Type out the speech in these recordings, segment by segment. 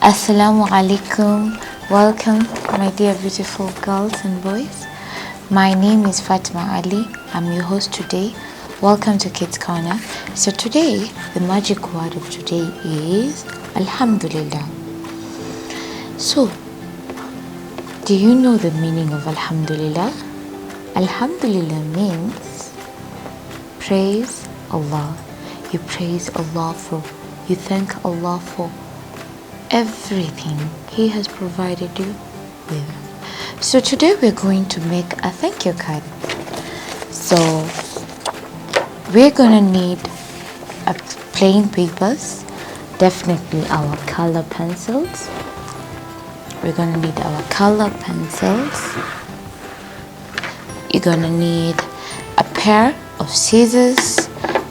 Assalamu alaikum. Welcome, my dear beautiful girls and boys. My name is Fatma Ali. I'm your host today. Welcome to Kids Corner. So today, the magic word of today is Alhamdulillah. So, do you know the meaning of Alhamdulillah? Alhamdulillah means praise Allah. You praise Allah you thank Allah for everything He has provided you with. So today we're going to make a thank you card. So we're gonna need a plain papers, definitely our color pencils. We're gonna need our color pencils. You're gonna need a pair of scissors,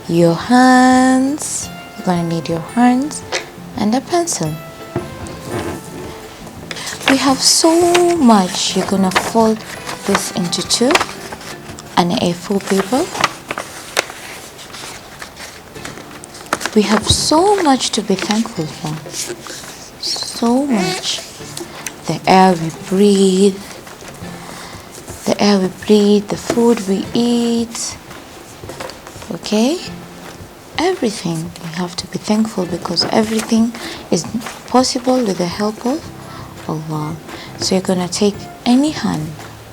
your hands. You're gonna need your hands and a pencil. We have so much. You're gonna fold this into two, and A4 paper. We have so much to be thankful for. So much. The air we breathe, the food we eat. Okay? Everything we have to be thankful, because everything is possible with the help of Allah. So you're gonna take any hand,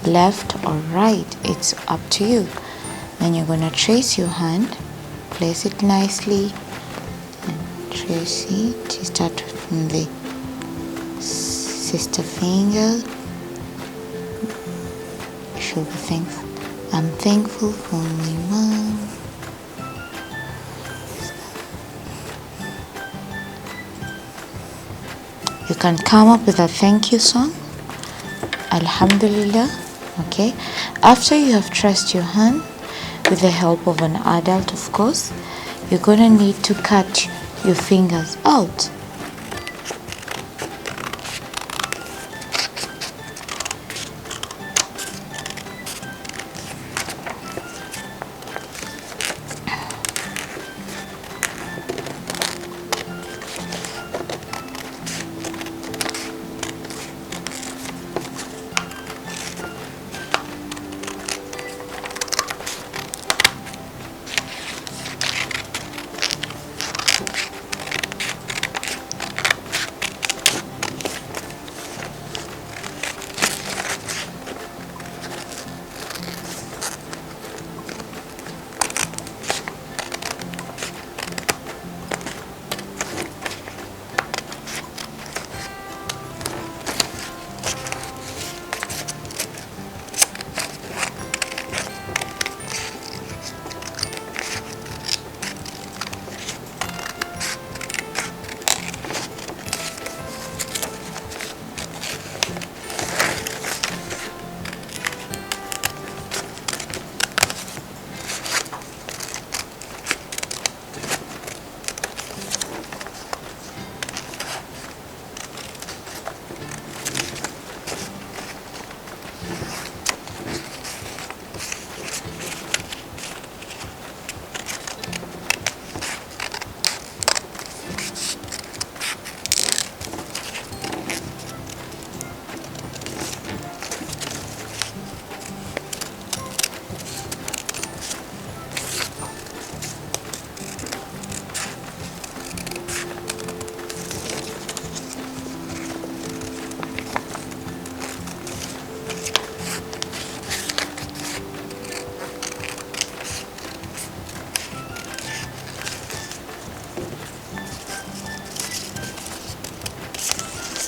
left or right, it's up to you. Then you're gonna trace your hand, place it nicely, and trace it. You start from the sister finger. You should be thankful. I'm thankful for my mom. You can come up with a thank you song, Alhamdulillah. Okay, after you have traced your hand with the help of an adult, of course, you're gonna need to cut your fingers out.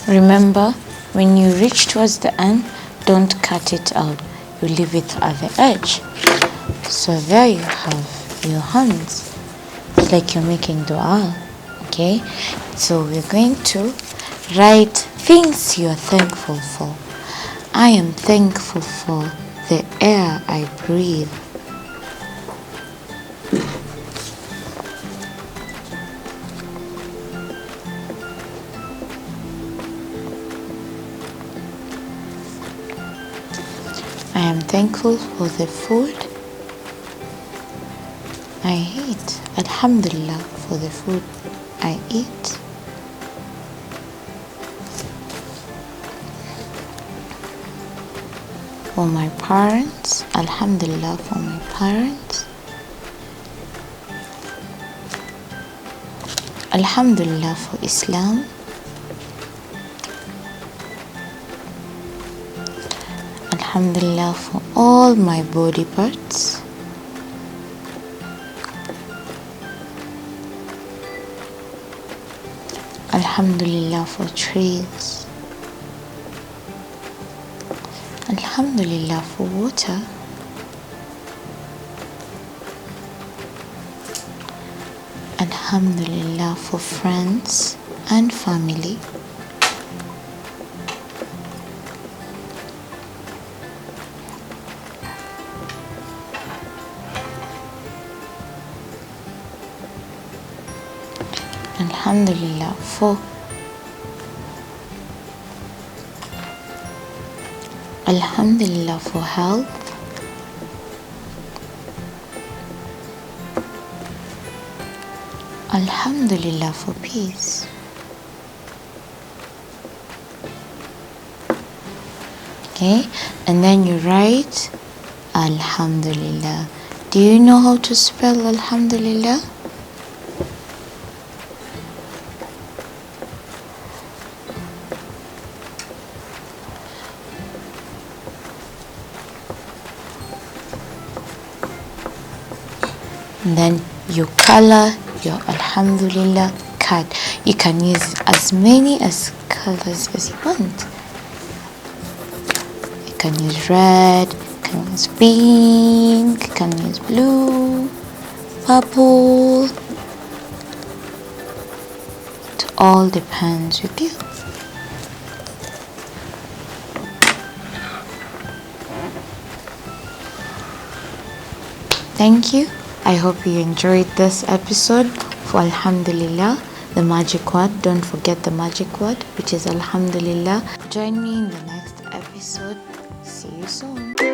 Remember, when you reach towards the end, don't cut it out. You leave it at the edge. So there you have your hands. It's like you're making dua. Okay? So we're going to write things you are thankful for. I am thankful for the air I breathe. I am thankful for the food I eat. Alhamdulillah for the food I eat. for my parents. Alhamdulillah for my parents. Alhamdulillah for Islam. Alhamdulillah for all my body parts. Alhamdulillah for trees. Alhamdulillah for water. Alhamdulillah for friends and family. Alhamdulillah for Alhamdulillah for health. Alhamdulillah for peace. Okay, and then you write Alhamdulillah. Do you know how to spell Alhamdulillah? And then you color your Alhamdulillah card. You can use as many as colors as you want. You can use red, you can use pink, you can use blue, purple. It all depends with you. Thank you. I hope you enjoyed this episode for Alhamdulillah, the magic word. Don't forget the magic word, which is Alhamdulillah. Join me in the next episode. See you soon.